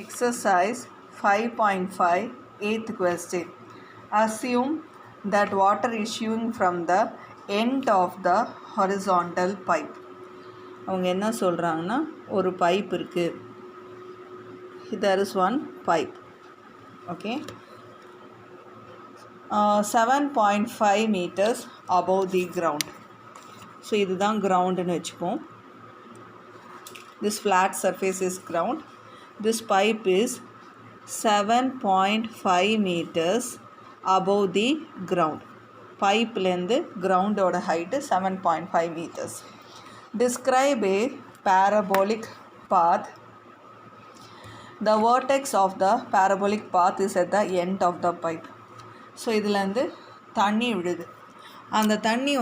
Exercise 5.5 8th question. Assume that water issuing from the end of the horizontal pipe. அவங்க என்ன சொல்கிறாங்கன்னா ஒரு pipe இருக்குது. There is one pipe. Okay. 7.5 meters above the ground. So இதுதான் கிரவுண்டுன்னு வச்சுப்போம். This flat surface is ground. This pipe is 7.5 meters above the ground. Pipeலேருந்து ground-ஓட height 7.5 meters. Describe a parabolic path. The vertex of the parabolic path is at the end of the pipe. So இதுலேருந்து தண்ணி விழுது. அந்த தண்ணி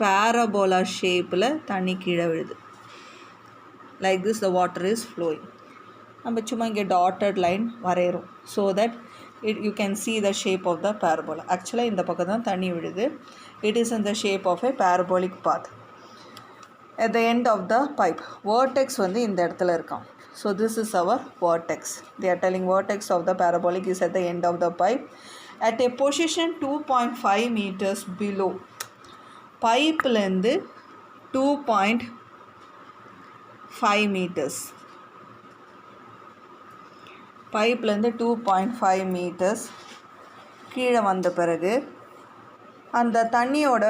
parabola ஷேப்பில் தண்ணி கீழே விழுது. Like this the water is flowing. நம்ம சும்மா இங்கே dotted line வரைகிறோம். So that you can see the shape of the parabola. Actually இந்த பக்கம் தான் தண்ணி விழுது. It is in the shape of a parabolic path. At the end of the pipe. Vertex இந்த இடத்துல இருக்கான். So this is our vertex. They are telling vertex of the parabolic is at the end of the pipe. At a position 2.5 meters below. பைப்லேருந்து 2.5 meters. பைப்லேருந்து 2.5 meters கீழே வந்த பிறகு அந்த தண்ணியோட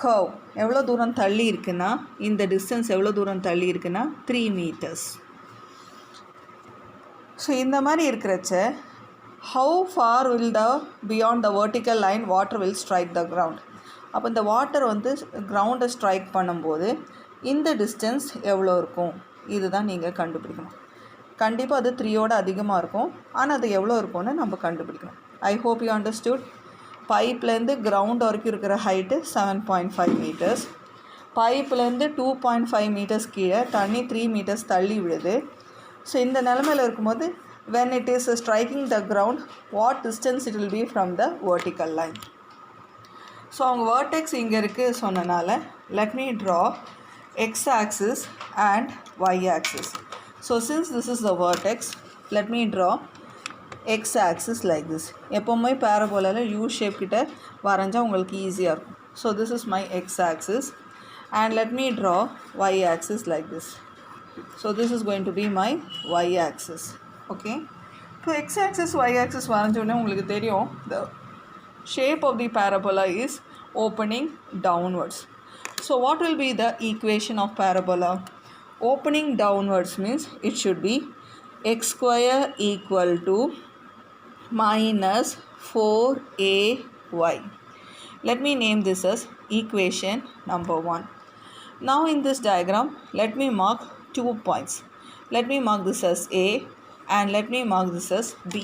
curve எவ்வளோ தூரம் தள்ளி இருக்குன்னா இந்த டிஸ்டன்ஸ் எவ்வளோ தூரம் தள்ளி இருக்குன்னா 3 meters. ஸோ இந்த மாதிரி இருக்கிறச்ச how far will the beyond the vertical line water will strike the ground. அப்போ இந்த வாட்டர் கிரவுண்டை ஸ்ட்ரைக் பண்ணும்போது இந்த டிஸ்டன்ஸ் எவ்வளோ இருக்கும் இதுதான் நீங்கள் கண்டுபிடிக்கணும். கண்டிப்பாக அது 3யோட அதிகமாக இருக்கும். ஆனால் அது எவ்வளோ இருக்கும்னு நம்ம கண்டுபிடிக்கணும். I hope you understood. பைப்லேருந்து கிரவுண்ட் வரைக்கும் இருக்கிற ஹைட்டு 7.5 meters. பைப்லேருந்து 2.5 meters கீழே தண்ணி 3 meters தள்ளி விழுது. ஸோ இந்த நிலமையில் இருக்கும்போது when it is striking the ground, what distance it will be from the vertical line. So அவங்க vertex இங்கே இருக்குது சொன்னனால let me draw x-axis and y-axis. So since this is the vertex, let me draw x-axis like this. எப்போவுமே பேரபோலாவில் u shape கிட்ட வரைஞ்சால் உங்களுக்கு ஈஸியாக இருக்கும். So this is my x-axis and let me draw y-axis like this. So this is going to be my y-axis. Okay. So x-axis y-axis வரைஞ்சோடனே உங்களுக்கு தெரியும் the shape of the parabola is opening downwards. So what will be the equation of parabola? Opening downwards means it should be x square equal to minus 4ay. Let me name this as equation number 1. Now in this diagram, let me mark 2 points. Let me mark this as A and let me mark this as B.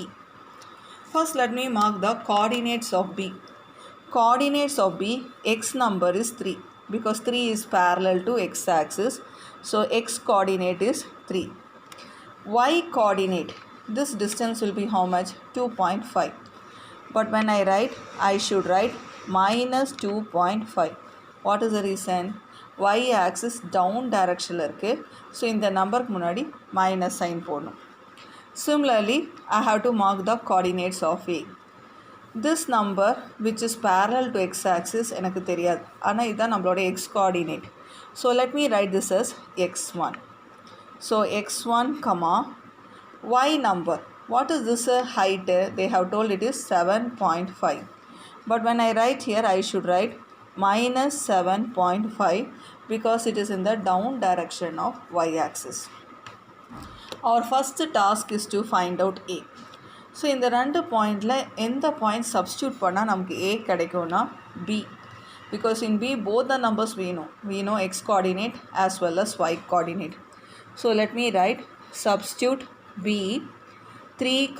First let me mark the coordinates of B. Coordinates of B, x number is 3 because 3 is parallel to x-axis. So x coordinate is 3. Y coordinate, this distance will be how much? 2.5. But when I write, I should write minus 2.5. What is the reason? Y axis down direction இருக்கு. So இந்த நம்பருக்கு முன்னாடி minus sign போடணும். Similarly, I have to mark the coordinates of A. This number which is parallel to x-axis எனக்கு தெரியாது. ஆனால் இதுதான் நம்மளோட x coordinate. So let me write this as x1. So x1 comma y number. What is this height? They have told it is 7.5. But when I write here, I should write minus 7.5 because it is in the down direction of y-axis. Our first task is to find out A. So இந்த ரெண்டு பாயிண்டில் எந்த point substitute பண்ணால் நமக்கு A கிடைக்கும்னா B. Because in B both the numbers we know x coordinate as well as y coordinate. So let me write substitute B 3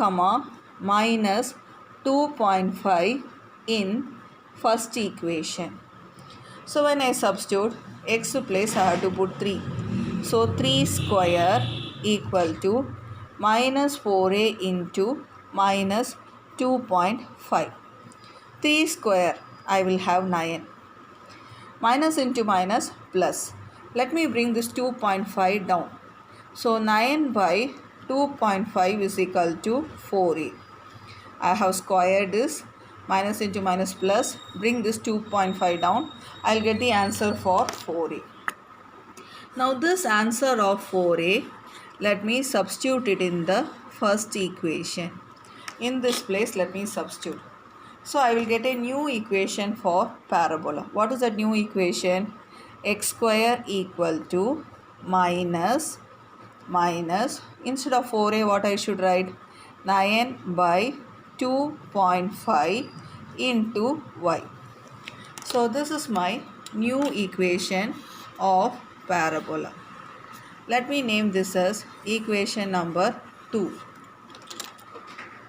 minus 2.5 in first equation. So when I substitute x place I have to put 3. So 3 square equal to minus 4a into minus 2.5. 3 square I will have 9. Minus into minus plus. Let me bring this 2.5 down. So 9 by 2.5 is equal to 4a. I have squared this, minus into minus plus, bring this 2.5 down. I'll get the answer for 4a. Now this answer of 4a, let me substitute it in the first equation. In this place, let me substitute. So I will get a new equation for parabola. What is that new equation? X square equal to minus, instead of 4a, what I should write? 9 by 2.5 into y. So this is my new equation of parabola. Let me name this as equation number 2.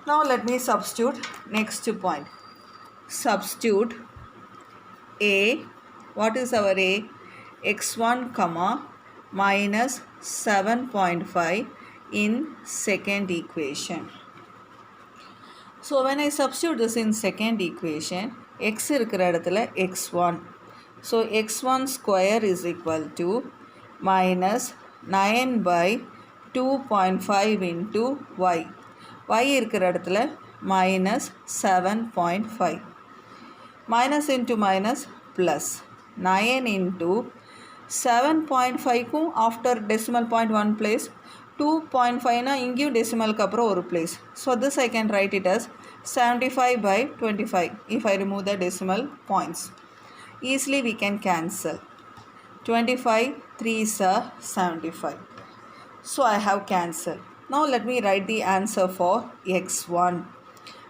Now let me substitute next point. Substitute a, what is our a? x1 comma minus 7.5 in second equation. So when I substitute this in second equation, x இருக்கிற இடத்துல x1. So x1 square is equal to minus 9 by 2.5 into y. Y இருக்கிற இடத்துல minus 7.5. Minus into minus plus 9 into 7.5 after decimal point one place, 2.5 na ingyu decimal ku apra oru place. So this I can write it as 75 by 25 if I remove the decimal points. Easily we can cancel. 25 3s are 75. So I have cancelled. Now let me write the answer for x1,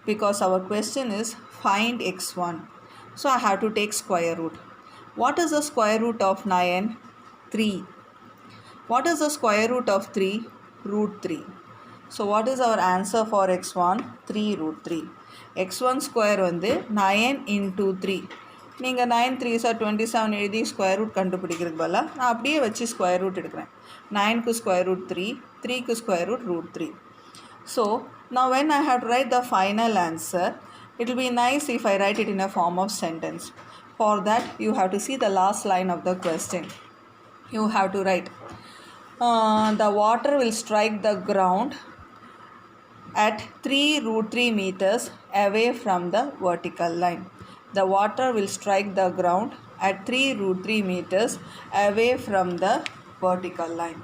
because our question is find x1. So I have to take square root. What is the square root of 9? 3. What is the square root of 3? Root 3. So what is our answer for x1? 3 root 3. x1 square வந்து 9 into 3. நீங்கள் 9 3s are 27 எழுதி square root கண்டுபிடிக்கிறதுக்கு பதிலாக நான் அப்படியே வச்சு square root எடுக்கிறேன். 9க்கு ஸ்கொயர் ரூட் 3, 3க்கு square root root 3. So now when I have to write the final answer, it will be nice if I write it in a form of sentence. For that you have to see the last line of the question. You have to write the water will strike the ground at 3 root 3 meters away from the vertical line. The water will strike the ground at 3 root 3 meters away from the vertical line.